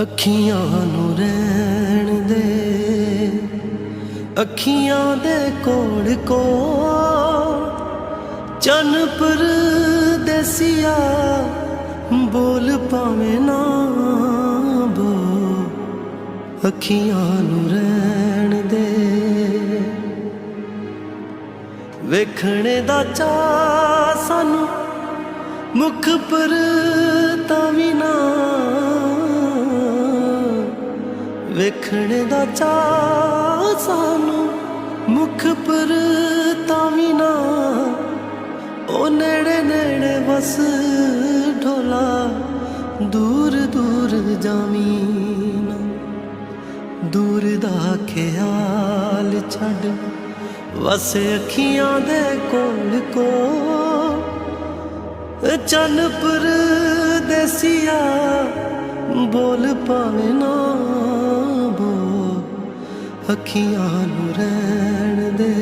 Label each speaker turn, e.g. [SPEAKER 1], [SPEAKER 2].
[SPEAKER 1] ਅੱਖੀਆਂ ਨੂੰ ਰਹਿਣ ਦੇ, ਅੱਖੀਆਂ ਦੇ ਕੋਲ ਕੋਲ ਚੰਨ ਪਰਦੇਸੀਆ ਬੋਲ ਪਾਵੇਂ ਨਾ ਬੋਲ। ਅੱਖੀਆਂ ਨੂੰ ਰਹਿਣ ਦੇ, ਵੇਖਣੇ ਦਾ ਚਾਅ ਸਾਨੂੰ ਮੁਖ ਪਰ ਤਾਂ ਵੀ ਨਾ, ਵੇਖਣੇ ਦਾ ਚਾਅ ਸਾਨੂੰ ਮੁਖ ਪਰ ਤਾਂ ਵੀ ਨਾ। ਉਹ ਨੇੜੇ ਨੇੜੇ ਬਸ ਢੋਲਾ ਦੂਰ ਦੂਰ ਜਾਵੀਂ ਨਾ। ਦੂਰ ਦਾ ਖਿਆਲ ਛੱਡ ਬਸ ਅੱਖੀਆਂ ਦੇ ਕੋਲ ਕੋਲ ਚੰਨ ਪਰਦੇਸੀਆ ਬੋਲ ਪਾਵੇਂ ਨਾ ਬੋਲ। ਅੱਖੀਆਂ ਨੂੰ ਰਹਿਣ ਦੇ।